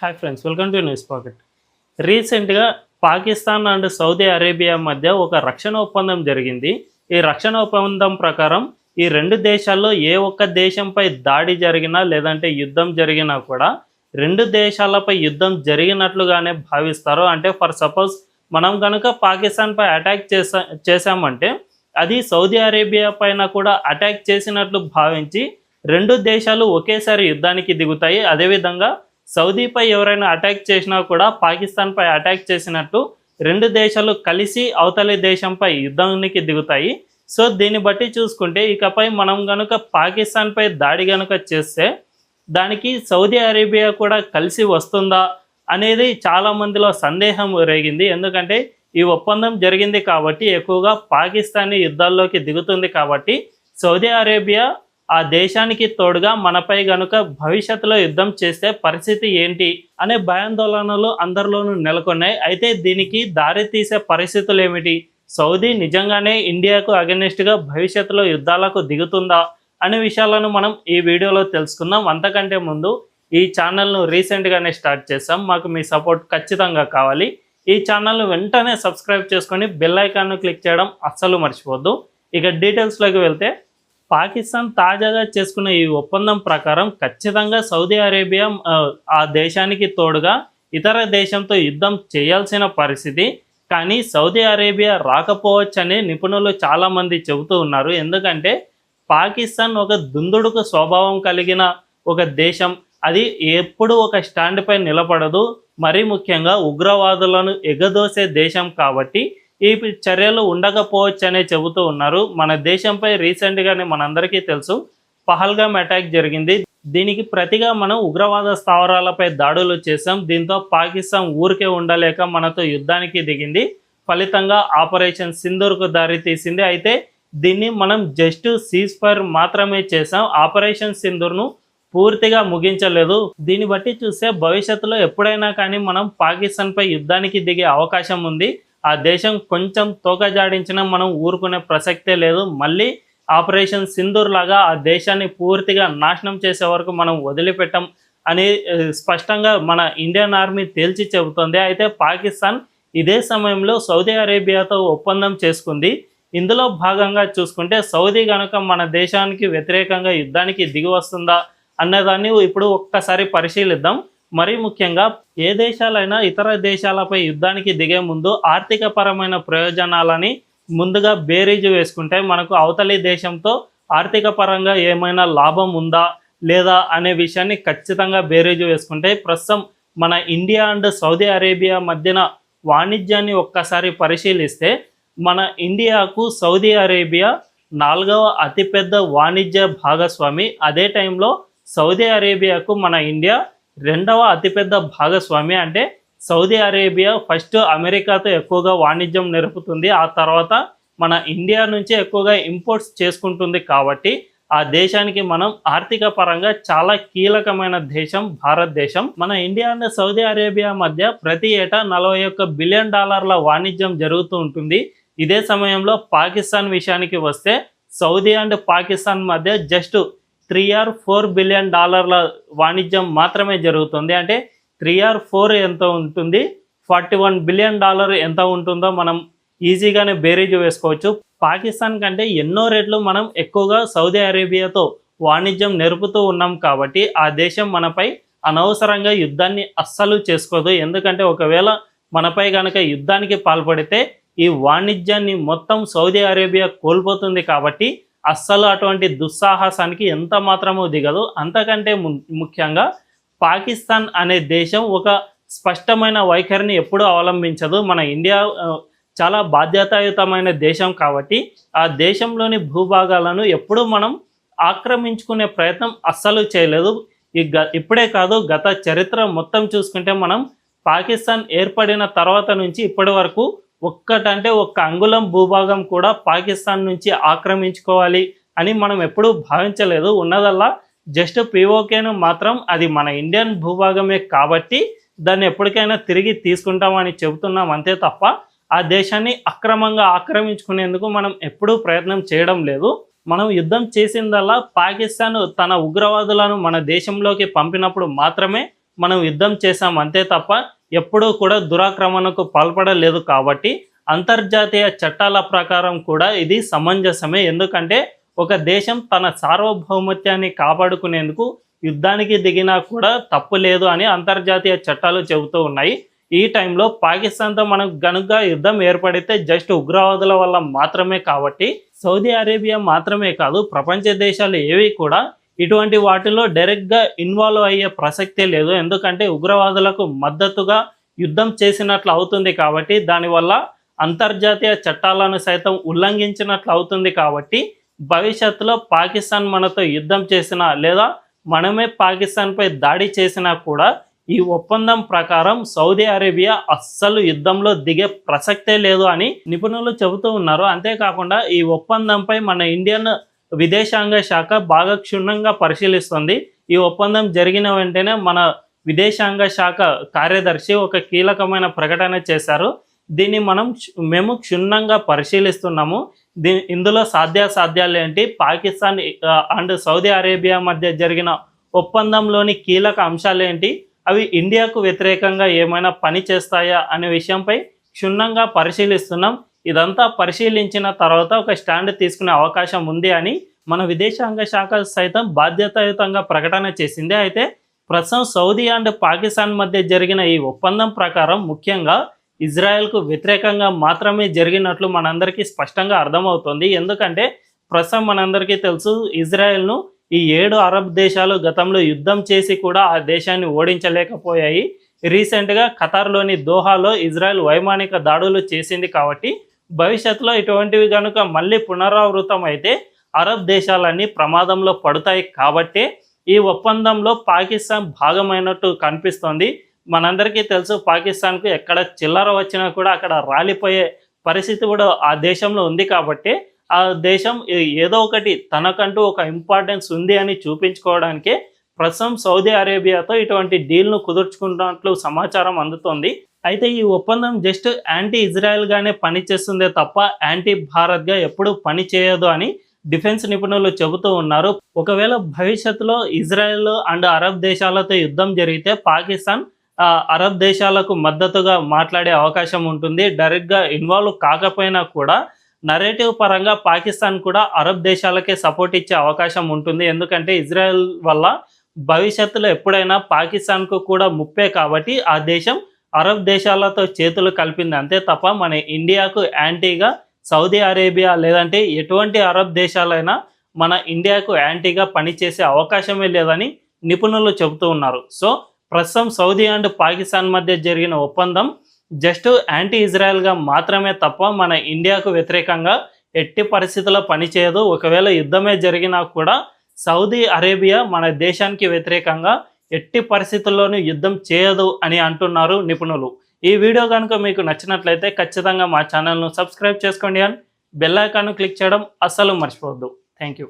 Hi friends, welcome to news pocket. రీసెంట్గా Pakistan and Saudi Arabia మధ్య ఒక రక్షణ ఒప్పందం జరిగింది. ఈ రక్షణ ఒప్పందం ప్రకారం ఈ రెండు దేశాల్లో ఏ ఒక్క దేశంపై దాడి జరిగినా లేదంటే యుద్ధం జరిగినా కూడా రెండు దేశాలపై యుద్ధం జరిగినట్లుగానే భావిస్తారు. అంటే ఫర్ సపోజ్ మనం కనుక పాకిస్తాన్పై అటాక్ చేశామంటే అది సౌదీ అరేబియా పైన కూడా అటాక్ చేసినట్లు భావించి రెండు దేశాలు ఒకేసారి యుద్ధానికి దిగుతాయి. అదేవిధంగా సౌదీపై ఎవరైనా అటాక్ చేసినా కూడా పాకిస్తాన్పై అటాక్ చేసినట్టు రెండు దేశాలు కలిసి అవతలి దేశంపై యుద్ధానికి దిగుతాయి. సో దీన్ని బట్టి చూసుకుంటే ఇకపై మనం కనుక పాకిస్తాన్పై దాడి కనుక చేస్తే దానికి సౌదీ అరేబియా కూడా కలిసి వస్తుందా అనేది చాలామందిలో సందేహం రేగింది. ఎందుకంటే ఈ ఒప్పందం జరిగింది కాబట్టి ఎక్కువగా పాకిస్తాన్ యుద్ధాల్లోకి దిగుతుంది కాబట్టి సౌదీ అరేబియా ఆ దేశానికి తోడుగా మనపై గనుక భవిష్యత్తులో యుద్ధం చేస్తే పరిస్థితి ఏంటి అనే భయాందోళనలు అందరిలోనూ నెలకొన్నాయి. అయితే దీనికి దారి తీసే పరిస్థితులు ఏమిటి? సౌదీ నిజంగానే ఇండియాకు అగెనిస్ట్గా భవిష్యత్తులో యుద్ధాలకు దిగుతుందా అనే విషయాలను మనం ఈ వీడియోలో తెలుసుకుందాం. అంతకంటే ముందు ఈ ఛానల్ను రీసెంట్గానే స్టార్ట్ చేసాం, మాకు మీ సపోర్ట్ ఖచ్చితంగా కావాలి. ఈ ఛానల్ను వెంటనే సబ్స్క్రైబ్ చేసుకొని బెల్ ఐకాన్ను క్లిక్ చేయడం అస్సలు మర్చిపోద్దు. ఇక డీటెయిల్స్లోకి వెళ్తే పాకిస్తాన్ తాజాగా చేసుకున్న ఈ ఒప్పందం ప్రకారం ఖచ్చితంగా సౌదీ అరేబియా ఆ దేశానికి తోడుగా ఇతర దేశంతో యుద్ధం చేయాల్సిన పరిస్థితి. కానీ సౌదీ అరేబియా రాకపోవచ్చని నిపుణులు చాలామంది చెబుతూ ఉన్నారు. ఎందుకంటే పాకిస్తాన్ ఒక దుందుడుకు స్వభావం కలిగిన ఒక దేశం. అది ఎప్పుడు ఒక స్టాండ్పై నిలబడదు. మరీ ముఖ్యంగా ఉగ్రవాదులను ఎగదోసే దేశం కాబట్టి ఈ చర్యలు ఉండకపోవచ్చనే చెబుతూ ఉన్నారు. మన దేశంపై రీసెంట్గానే మనందరికీ తెలుసు పహల్గామ్ అటాక్ జరిగింది. దీనికి ప్రతిగా మనం ఉగ్రవాద స్థావరాలపై దాడులు చేసాం. దీంతో పాకిస్తాన్ ఊరికే ఉండలేక మనతో యుద్ధానికి దిగింది. ఫలితంగా ఆపరేషన్ సింధూర్కు దారి తీసింది. అయితే దీన్ని మనం జస్ట్ సీజ్ ఫైర్ మాత్రమే చేసాం, ఆపరేషన్ సింధూర్ను పూర్తిగా ముగించలేదు. దీన్ని బట్టి చూస్తే భవిష్యత్తులో ఎప్పుడైనా కానీ మనం పాకిస్తాన్పై యుద్ధానికి దిగే అవకాశం ఉంది. ఆ దేశం కొంచెం తోకజాడించినా మనం ఊరుకునే ప్రసక్తే లేదు. మళ్ళీ ఆపరేషన్ సింధూర్ లాగా ఆ దేశాన్ని పూర్తిగా నాశనం చేసే వరకు మనం వదిలిపెట్టం అని స్పష్టంగా మన ఇండియన్ ఆర్మీ తేల్చి చెబుతోంది. అయితే పాకిస్తాన్ ఇదే సమయంలో సౌదీ అరేబియాతో ఒప్పందం చేసుకుంది. ఇందులో భాగంగా చూసుకుంటే సౌదీ కనుక మన దేశానికి వ్యతిరేకంగా యుద్ధానికి దిగి వస్తుందా అన్నదాన్ని ఇప్పుడు ఒక్కసారి పరిశీలిద్దాం. మరీ ముఖ్యంగా ఏ దేశాలైనా ఇతర దేశాలపై యుద్ధానికి దిగే ముందు ఆర్థిక పరమైన ప్రయోజనాలని ముందుగా బేరీజు వేసుకుంటే మనకు అవతలి దేశంతో ఆర్థిక పరంగా ఏమైనా లాభం ఉందా లేదా అనే విషయాన్ని ఖచ్చితంగా బేరీజు వేసుకుంటే ప్రస్తుతం మన ఇండియా అండ్ సౌదీ అరేబియా మధ్యన వాణిజ్యాన్ని ఒక్కసారి పరిశీలిస్తే మన ఇండియాకు సౌదీ అరేబియా 4వ అతిపెద్ద వాణిజ్య భాగస్వామి. అదే టైంలో సౌదీ అరేబియాకు మన ఇండియా 2వ అతిపెద్ద భాగస్వామి. అంటే సౌదీ అరేబియా ఫస్ట్ అమెరికాతో ఎక్కువగా వాణిజ్యం నెరుపుతుంది, ఆ తర్వాత మన ఇండియా నుంచి ఎక్కువగా ఇంపోర్ట్స్ చేసుకుంటుంది. కాబట్టి ఆ దేశానికి మనం ఆర్థిక పరంగా చాలా కీలకమైన దేశం భారతదేశం. మన ఇండియా అండ్ సౌదీ అరేబియా మధ్య ప్రతి ఏటా $41 బిలియన్ వాణిజ్యం జరుగుతూ ఉంటుంది. ఇదే సమయంలో పాకిస్తాన్ విషయానికి వస్తే సౌదీ అండ్ పాకిస్తాన్ మధ్య జస్ట్ $3 or $4 బిలియన్ వాణిజ్యం మాత్రమే జరుగుతుంది. అంటే 3 or 4 ఎంత ఉంటుంది, $41 బిలియన్ ఎంత ఉంటుందో మనం ఈజీగానే బేరీజు వేసుకోవచ్చు. పాకిస్తాన్ కంటే ఎన్నో రెట్లు మనం ఎక్కువగా సౌదీ అరేబియాతో వాణిజ్యం నెరుపుతూ ఉన్నాం కాబట్టి ఆ దేశం మనపై అనవసరంగా యుద్ధాన్ని అస్సలు చేసుకోదు. ఎందుకంటే ఒకవేళ మనపై కనుక యుద్ధానికి పాల్పడితే ఈ వాణిజ్యాన్ని మొత్తం సౌదీ అరేబియా కోల్పోతుంది. కాబట్టి అస్సలు అటువంటి దుస్సాహసానికి ఎంత మాత్రమూ దిగదు. అంతకంటే ముఖ్యంగా పాకిస్తాన్ అనే దేశం ఒక స్పష్టమైన వైఖరిని ఎప్పుడూ అవలంబించదు. మన ఇండియా చాలా బాధ్యతాయుతమైన దేశం కాబట్టి ఆ దేశంలోని భూభాగాలను ఎప్పుడూ మనం ఆక్రమించుకునే ప్రయత్నం అస్సలు చేయలేదు. ఇప్పుడే కాదు, గత చరిత్ర మొత్తం చూసుకుంటే మనం పాకిస్తాన్ ఏర్పడిన తర్వాత నుంచి ఇప్పటి వరకు ఒక్క అంగుళం భూభాగం కూడా పాకిస్తాన్ నుంచి ఆక్రమించుకోవాలి అని మనం ఎప్పుడూ భావించలేదు. ఉన్నదల్లా జస్ట్ పిఓకేను మాత్రం అది మన ఇండియన్ భూభాగమే కాబట్టి దాన్ని ఎప్పటికైనా తిరిగి తీసుకుంటామని చెబుతున్నాం అంతే తప్ప ఆ దేశాన్ని అక్రమంగా ఆక్రమించుకునేందుకు మనం ఎప్పుడూ ప్రయత్నం చేయడం లేదు. మనం యుద్ధం చేసిందల్లా పాకిస్తాన్ తన ఉగ్రవాదులను మన దేశంలోకి పంపినప్పుడు మాత్రమే మనం యుద్ధం చేశాం అంతే తప్ప ఎప్పుడూ కూడా దురాక్రమణకు పాల్పడలేదు. కాబట్టి అంతర్జాతీయ చట్టాల ప్రకారం కూడా ఇది సమంజసమే. ఎందుకంటే ఒక దేశం తన సార్వభౌమత్యాన్ని కాపాడుకునేందుకు యుద్ధానికి దిగినా కూడా తప్పు లేదు అని అంతర్జాతీయ చట్టాలు చెబుతూ ఉన్నాయి. ఈ టైంలో పాకిస్తాన్తో మనకు గనుక యుద్ధం ఏర్పడితే జస్ట్ ఉగ్రవాదుల వల్ల మాత్రమే. కాబట్టి సౌదీ అరేబియా మాత్రమే కాదు, ప్రపంచ దేశాలు ఏవి కూడా ఇటువంటి వాటిలో డైరెక్ట్గా ఇన్వాల్వ్ అయ్యే ప్రసక్తే లేదు. ఎందుకంటే ఉగ్రవాదులకు మద్దతుగా యుద్ధం చేసినట్లు అవుతుంది. కాబట్టి దానివల్ల అంతర్జాతీయ చట్టాలను సైతం ఉల్లంఘించినట్లు అవుతుంది. కాబట్టి భవిష్యత్తులో పాకిస్తాన్ మనతో యుద్ధం చేసినా లేదా మనమే పాకిస్తాన్పై దాడి చేసినా కూడా ఈ ఒప్పందం ప్రకారం సౌదీ అరేబియా అస్సలు యుద్ధంలో దిగే ప్రసక్తే లేదు అని నిపుణులు చెబుతూ ఉన్నారు. అంతేకాకుండా ఈ ఒప్పందంపై మన ఇండియన్ విదేశాంగ శాఖ బాగా క్షుణ్ణంగా పరిశీలిస్తుంది. ఈ ఒప్పందం జరిగిన వెంటనే మన విదేశాంగ శాఖ కార్యదర్శి ఒక కీలకమైన ప్రకటన చేశారు. దీన్ని మేము క్షుణ్ణంగా పరిశీలిస్తున్నాము. ఇందులో సాధ్యాసాధ్యాలు ఏంటి, పాకిస్తాన్ అండ్ సౌదీ అరేబియా మధ్య జరిగిన ఒప్పందంలోని కీలక అంశాలు ఏంటి, అవి ఇండియాకు వ్యతిరేకంగా ఏమైనా పని చేస్తాయా అనే విషయంపై క్షుణ్ణంగా పరిశీలిస్తున్నాం. ఇదంతా పరిశీలించిన తర్వాత ఒక స్టాండ్ తీసుకునే అవకాశం ఉంది అని మన విదేశాంగ శాఖ సైతం బాధ్యతాయుతంగా ప్రకటన చేసింది. అయితే ప్రస్తుతం సౌదీ అండ్ పాకిస్తాన్ మధ్య జరిగిన ఈ ఒప్పందం ప్రకారం ముఖ్యంగా ఇజ్రాయెల్కు వ్యతిరేకంగా మాత్రమే జరిగినట్లు మనందరికీ స్పష్టంగా అర్థమవుతుంది. ఎందుకంటే ప్రస్తుతం మనందరికీ తెలుసు, ఇజ్రాయెల్ను ఈ 7 అరబ్ దేశాలు గతంలో యుద్ధం చేసి కూడా ఆ దేశాన్ని ఓడించలేకపోయాయి. రీసెంట్గా ఖతార్లోని దోహాలో ఇజ్రాయెల్ వైమానిక దాడులు చేసింది. కాబట్టి భవిష్యత్తులో ఇటువంటివి కనుక మళ్ళీ పునరావృతం అయితే అరబ్ దేశాలన్నీ ప్రమాదంలో పడతాయి. కాబట్టే ఈ ఒప్పందంలో పాకిస్తాన్ భాగమైనట్టు కనిపిస్తోంది. మనందరికీ తెలుసు, పాకిస్తాన్కు ఎక్కడ చిల్లర వచ్చినా కూడా అక్కడ రాలిపోయే పరిస్థితి కూడా ఆ దేశంలో ఉంది. కాబట్టి ఆ దేశం ఏదో ఒకటి తనకంటూ ఒక ఇంపార్టెన్స్ ఉంది అని చూపించుకోవడానికే ప్రస్తుతం సౌదీ అరేబియాతో ఇటువంటి డీల్ను కుదుర్చుకున్నట్లు సమాచారం అందుతోంది. అయితే ఈ ఒప్పందం జస్ట్ యాంటీ ఇజ్రాయెల్గానే పనిచేస్తుందే తప్ప యాంటీ భారత్గా ఎప్పుడూ పని చేయదు అని డిఫెన్స్ నిపుణులు చెబుతూ ఉన్నారు. ఒకవేళ భవిష్యత్తులో ఇజ్రాయెల్ అండ్ అరబ్ దేశాలతో యుద్ధం జరిగితే పాకిస్తాన్ అరబ్ దేశాలకు మద్దతుగా మాట్లాడే అవకాశం ఉంటుంది. డైరెక్ట్గా ఇన్వాల్వ్ కాకపోయినా కూడా నరేటివ్ పరంగా పాకిస్తాన్ కూడా అరబ్ దేశాలకే సపోర్ట్ ఇచ్చే అవకాశం ఉంటుంది. ఎందుకంటే ఇజ్రాయెల్ వల్ల భవిష్యత్తులో ఎప్పుడైనా పాకిస్తాన్కు కూడా ముప్పే. కాబట్టి ఆ దేశం అరబ్ దేశాలతో చేతులు కలిపింది అంతే తప్ప మన ఇండియాకు యాంటీగా సౌదీ అరేబియా లేదంటే ఎటువంటి అరబ్ దేశాలైనా మన ఇండియాకు యాంటీగా పనిచేసే అవకాశమే లేదని నిపుణులు చెబుతూ ఉన్నారు. సో ప్రస్తుతం సౌదీ అండ్ పాకిస్తాన్ మధ్య జరిగిన ఒప్పందం జస్ట్ యాంటీ ఇజ్రాయెల్గా మాత్రమే తప్ప మన ఇండియాకు వ్యతిరేకంగా ఎట్టి పరిస్థితుల్లో పనిచేయదు. ఒకవేళ యుద్ధమే జరిగినా కూడా సౌదీ అరేబియా మన దేశానికి వ్యతిరేకంగా ఎట్టి పరిస్థితుల్లోనూ యుద్ధం చేయదు అని అంటున్నారు నిపుణులు. ఈ వీడియో కనుక మీకు నచ్చినట్లయితే ఖచ్చితంగా మా ఛానల్ను సబ్స్క్రైబ్ చేసుకోండి అండ్ బెల్ ఐకాన్ను క్లిక్ చేయడం అస్సలు మర్చిపోవద్దు. Thank you.